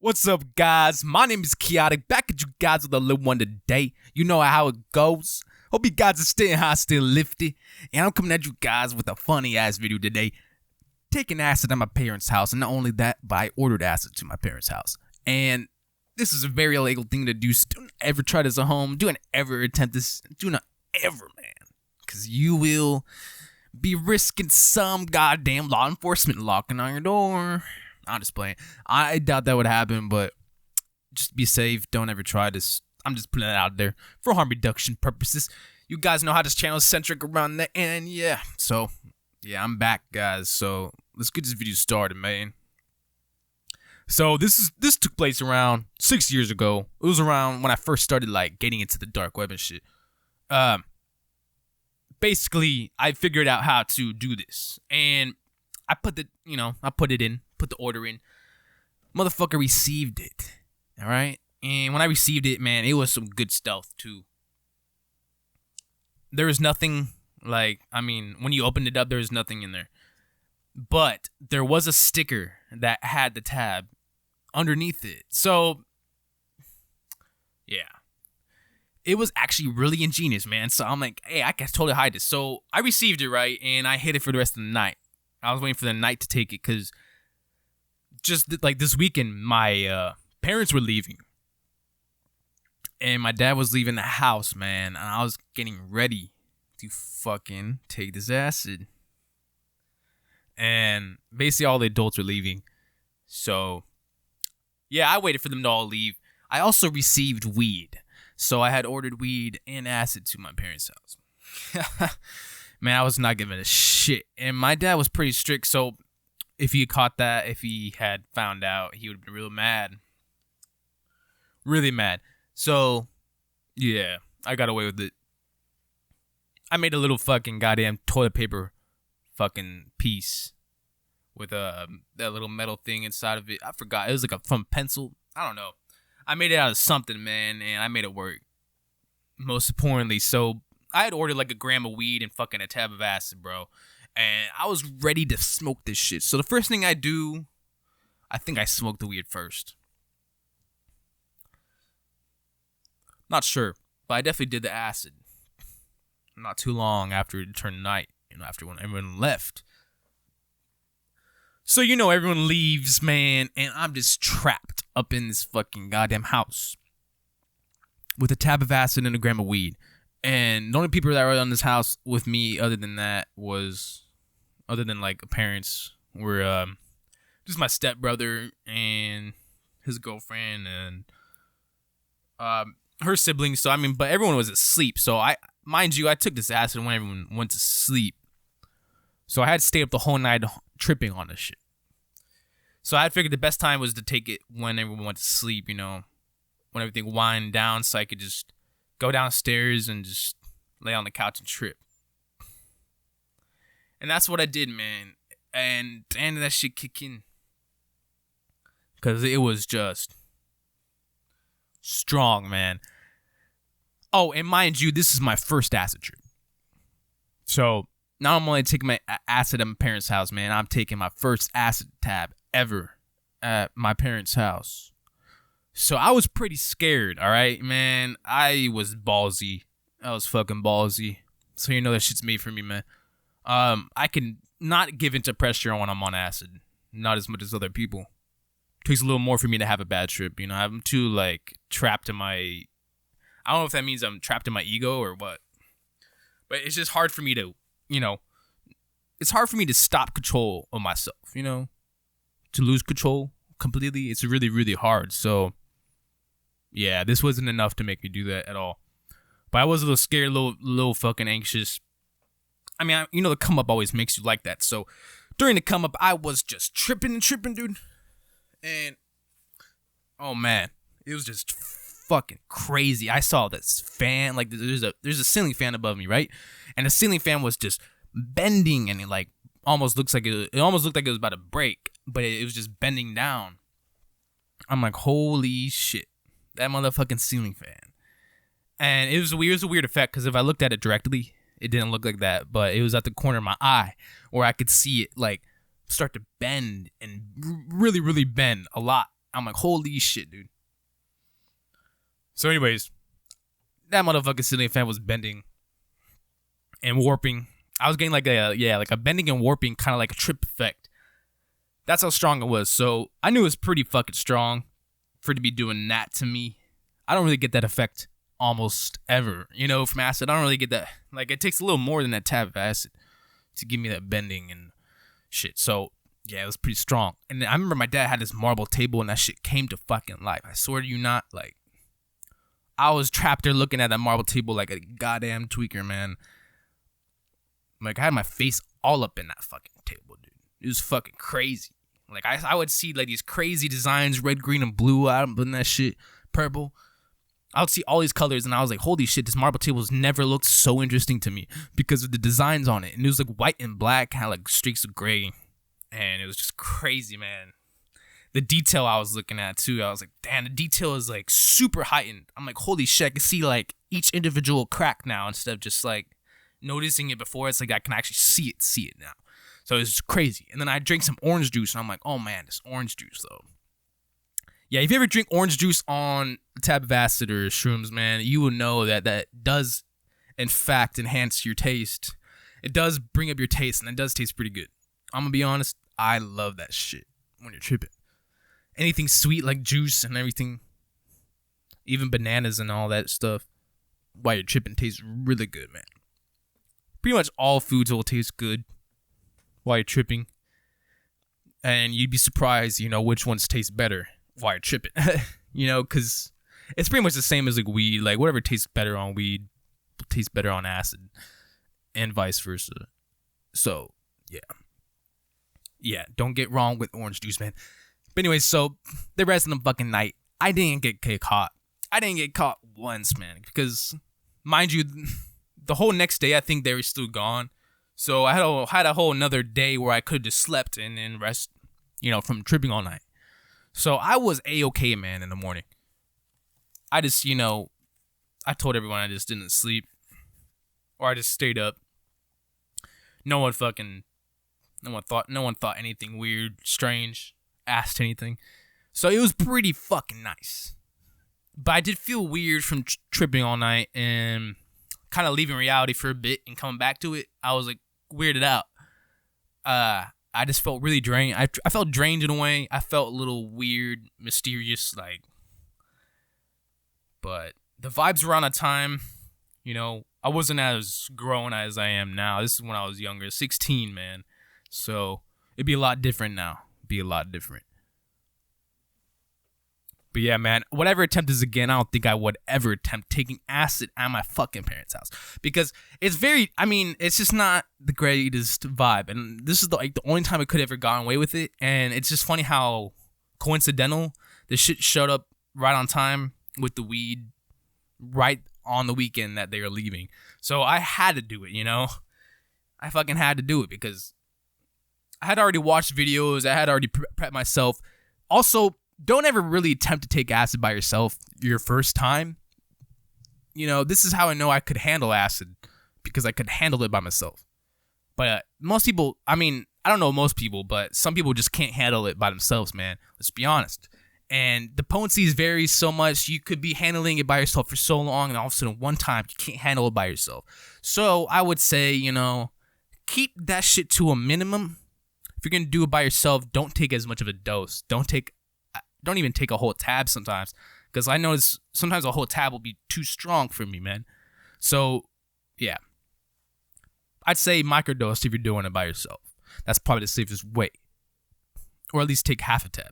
What's up, guys? My name is Chaotic, back at you guys with a little one today. You know how it goes. Hope you guys are staying high, still lifted. And I'm coming at you guys with a funny-ass video today. Taking acid at my parents' house, and not only that, but I ordered acid to my parents' house. And this is a very illegal thing to do, so don't ever try this at home. Don't ever attempt this. Do not ever, man. Because you will be risking some goddamn law enforcement locking on your door. I'm just playing. I doubt that would happen, but just be safe. Don't ever try this. I'm just putting it out there for harm reduction purposes. You guys know how this channel is centric around that, and yeah. So, yeah, I'm back, guys. So, let's get this video started, man. So, this took place around 6 years ago. It was around when I first started, like, getting into the dark web and shit. Basically, I figured out how to do this, and I put the order in. Motherfucker received it. Alright? And when I received it, man, it was some good stealth too. There was nothing, when you opened it up, there was nothing in there. But there was a sticker that had the tab underneath it. So, yeah. It was actually really ingenious, man. So I'm like, hey, I can totally hide this. So I received it, right? And I hid it for the rest of the night. I was waiting for the night to take it because just like this weekend, my parents were leaving. And my dad was leaving the house, man. And I was getting ready to fucking take this acid. And basically all the adults were leaving. So, yeah, I waited for them to all leave. I also received weed. So I had ordered weed and acid to my parents' house. Man, I was not giving a shit. And my dad was pretty strict, so if he had caught that, if he had found out, he would have been real mad. Really mad. So, yeah, I got away with it. I made a little fucking goddamn toilet paper fucking piece with that little metal thing inside of it. I forgot. It was like from pencil. I don't know. I made it out of something, man, and I made it work. Most importantly, so I had ordered like a gram of weed and fucking a tab of acid, bro. And I was ready to smoke this shit. So the first thing I do, I think I smoked the weed first. Not sure, but I definitely did the acid. Not too long after it turned night, after when everyone left. So, everyone leaves, man, and I'm just trapped up in this fucking goddamn house with a tab of acid and a gram of weed. And the only people that were in this house with me other than like parents, were just my stepbrother and his girlfriend and her siblings. So, but everyone was asleep. So, mind you, I took this acid when everyone went to sleep. So, I had to stay up the whole night tripping on this shit. So, I figured the best time was to take it when everyone went to sleep, when everything wound down so I could just go downstairs and just lay on the couch and trip. And that's what I did, man. And damn, that shit kick in. Because it was just strong, man. Oh, and mind you, this is my first acid trip. So, not only taking my acid at my parents' house, man, I'm taking my first acid tab ever at my parents' house. So I was pretty scared, alright, man. I was ballsy. I was fucking ballsy. So that shit's made for me, man. I can not give into pressure when I'm on acid. Not as much as other people. It takes a little more for me to have a bad trip, I'm too, trapped in my... I don't know if that means I'm trapped in my ego or what. But it's just hard for me to, it's hard for me to stop control of myself, To lose control completely, it's really, really hard. So, yeah, this wasn't enough to make me do that at all. But I was a little scared, little fucking anxious. The come up always makes you like that. So, during the come up, I was just tripping, dude. And, oh man, it was just fucking crazy. I saw this fan, there's a ceiling fan above me, right? And the ceiling fan was just bending, and it almost looked like it was about to break, but it was just bending down. I'm like, holy shit, that motherfucking ceiling fan. And it was a weird effect, because if I looked at it directly, it didn't look like that, but it was at the corner of my eye where I could see it start to bend and really, really bend a lot. I'm like, holy shit, dude. So anyways, that motherfucking ceiling fan was bending and warping. I was getting like a bending and warping, kind of like a trip effect. That's how strong it was. So I knew it was pretty fucking strong for it to be doing that to me. I don't really get that effect almost ever, from acid. I don't really get that. Like, it takes a little more than that tab of acid to give me that bending and shit. So yeah, it was pretty strong. And I remember my dad had this marble table and that shit came to fucking life. I swear to you not, like, I was trapped there looking at that marble table like a goddamn tweaker, man. Like, I had my face all up in that fucking table, dude. It was fucking crazy. Like, I would see, like, these crazy designs, red, green, and blue out in that shit, purple. I would see all these colors, and I was like, holy shit, this marble table has never looked so interesting to me because of the designs on it. And it was, like, white and black, had, like, streaks of gray. And it was just crazy, man. The detail I was looking at, too, I was like, damn, the detail is, like, super heightened. I'm like, holy shit, I can see, like, each individual crack now instead of just, like, noticing it before. It's like I can actually see it now. So it's just crazy. And then I drank some orange juice, and I'm like, oh, man, this orange juice, though. Yeah, if you ever drink orange juice on a tab of acid or shrooms, man, you will know that does, in fact, enhance your taste. It does bring up your taste, and it does taste pretty good. I'm going to be honest, I love that shit when you're tripping. Anything sweet like juice and everything, even bananas and all that stuff, while you're tripping tastes really good, man. Pretty much all foods will taste good while you're tripping. And you'd be surprised, which ones taste better while you're tripping. Because it's pretty much the same as like weed. Like, whatever tastes better on weed will taste better on acid, and vice versa. So, yeah. Yeah, don't get wrong with orange juice, man. But anyway, so the rest of the fucking night, I didn't get caught. I didn't get caught once, man. Because, mind you, the whole next day, I think they were still gone. So I had a whole another day where I could just slept and rest, from tripping all night. So I was A-okay, man, in the morning. I just, I told everyone I just didn't sleep. Or I just stayed up. No one thought anything weird, strange, asked anything. So it was pretty fucking nice. But I did feel weird from tripping all night and kind of leaving reality for a bit and coming back to it. I was like weirded out. I just felt really drained. I felt drained in a way. I felt a little weird, mysterious, like. But the vibes around that time, I wasn't as grown as I am now. This is when I was younger, 16, man. So it'd be a lot different now. But yeah, man, whatever attempt is again, I don't think I would ever attempt taking acid at my fucking parents' house. Because it's it's just not the greatest vibe. And this is the only time I could have ever gotten away with it. And it's just funny how coincidental this shit showed up right on time with the weed right on the weekend that they were leaving. So I had to do it, I fucking had to do it because I had already watched videos. I had already prepped myself. Also, don't ever really attempt to take acid by yourself your first time. This is how I know I could handle acid, because I could handle it by myself. But most people, I don't know most people, but some people just can't handle it by themselves, man. Let's be honest. And the potencies vary so much. You could be handling it by yourself for so long, and all of a sudden one time you can't handle it by yourself. So I would say, keep that shit to a minimum. If you're going to do it by yourself, don't take as much of a dose. Don't even take a whole tab sometimes, because I notice sometimes a whole tab will be too strong for me, man. So, yeah. I'd say microdose if you're doing it by yourself. That's probably the safest way. Or at least take half a tab.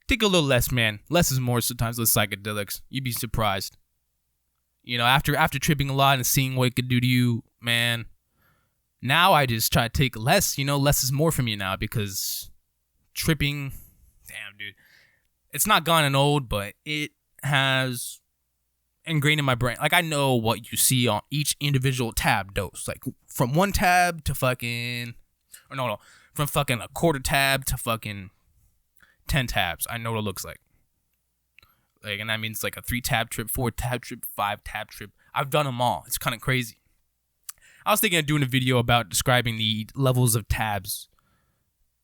Take a little less, man. Less is more sometimes with psychedelics. You'd be surprised. After tripping a lot and seeing what it could do to you, man. Now I just try to take less. Less is more for me now, because tripping, damn, dude. It's not gone and old, but it has ingrained in my brain. Like, I know what you see on each individual tab dose. Like, from one tab to fucking, from fucking a quarter tab to fucking 10 tabs. I know what it looks like. Like, and that means like a 3-tab trip, 4-tab trip, 5-tab trip. I've done them all. It's kind of crazy. I was thinking of doing a video about describing the levels of tabs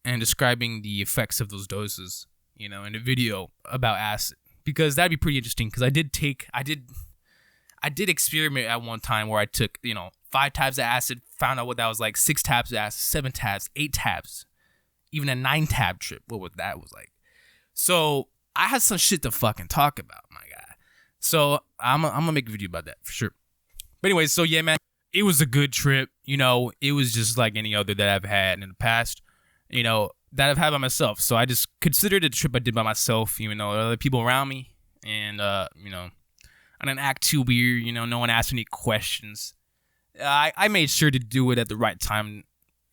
and describing the effects of those doses. in a video about acid, because that'd be pretty interesting. Because I did experiment at one time where I took 5 tabs of acid, found out what that was like, 6 tabs of acid, 7 tabs, 8 tabs, even a 9 tab trip. What that was like. So I had some shit to fucking talk about, my guy. So I'm gonna make a video about that for sure. But anyways, so yeah, man, it was a good trip. It was just like any other that I've had in the past, that I've had by myself. So I just considered it a trip I did by myself, even though there were other people around me. And, I didn't act too weird. No one asked any questions. I made sure to do it at the right time.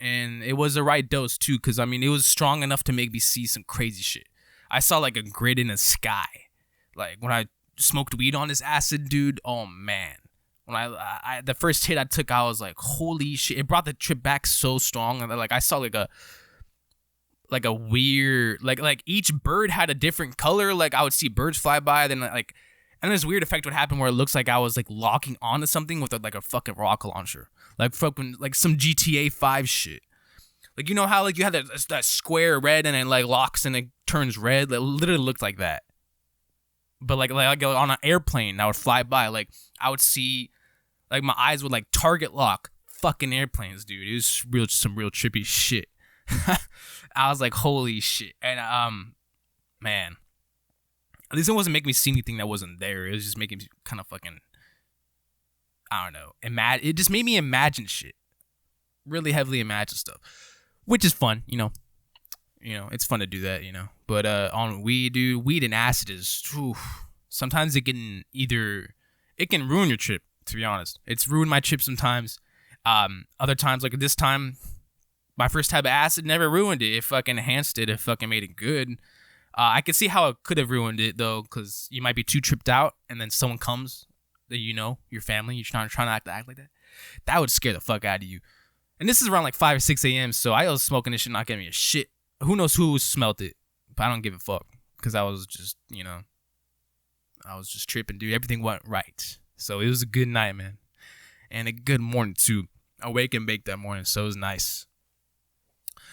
And it was the right dose, too, because, it was strong enough to make me see some crazy shit. I saw, like, a grid in the sky. Like, when I smoked weed on this acid, dude, oh, man. When I the first hit I took, I was like, holy shit. It brought the trip back so strong. And, like, I saw, like a weird, like each bird had a different color. Like, I would see birds fly by, then, like, and this weird effect would happen where it looks like I was, like, locking onto something with, like, a fucking rocket launcher. Like, fucking, like, some GTA 5 shit. Like, how, like, you had that square red and it, like, locks and it turns red? It literally looked like that. But, like on an airplane that would fly by, like, I would see, like, my eyes would, like, target lock fucking airplanes, dude. It was some real trippy shit. I was like, holy shit. And, man. At least it wasn't making me see anything that wasn't there. It was just making me kind of fucking, I don't know. It just made me imagine shit. Really heavily imagine stuff. Which is fun, it's fun to do that, But on weed, dude, weed and acid is, sometimes it can ruin your trip, to be honest. It's ruined my trip sometimes. Other times, like this time, my first tab of acid never ruined it. It fucking enhanced it. It fucking made it good. I could see how it could have ruined it, though, because you might be too tripped out, and then someone comes that your family, you're trying to act like that. That would scare the fuck out of you. And this is around like 5 or 6 a.m., so I was smoking this shit, not getting me a shit. Who knows who smelt it, but I don't give a fuck, because I was just, I was just tripping, dude. Everything went right. So it was a good night, man. And a good morning, too. I wake and bake that morning, so it was nice.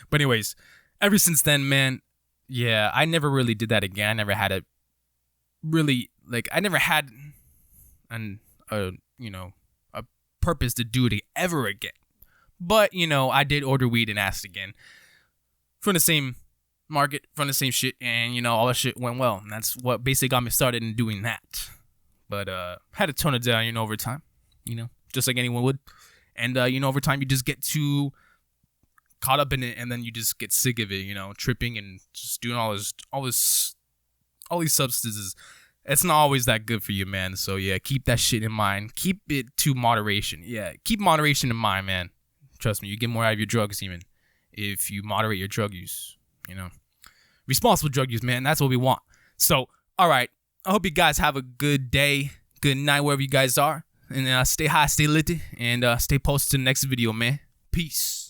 But anyways, ever since then, man, yeah, I never really did that again. I never had a purpose to do it ever again. But, I did order weed and acid again from the same market, from the same shit, and, all that shit went well. And that's what basically got me started in doing that. But, had to tone it down, over time, just like anyone would. And, over time, you just get too caught up in it, and then you just get sick of it, tripping and just doing all these substances. It's not always that good for you, man. So yeah, keep that shit in mind. Keep it to moderation. Yeah, keep moderation in mind, man. Trust me, you get more out of your drugs even if you moderate your drug use. Responsible drug use, man. That's what we want. So, all right. I hope you guys have a good day, good night, wherever you guys are, and stay high, stay lit, and stay posted to the next video, man. Peace.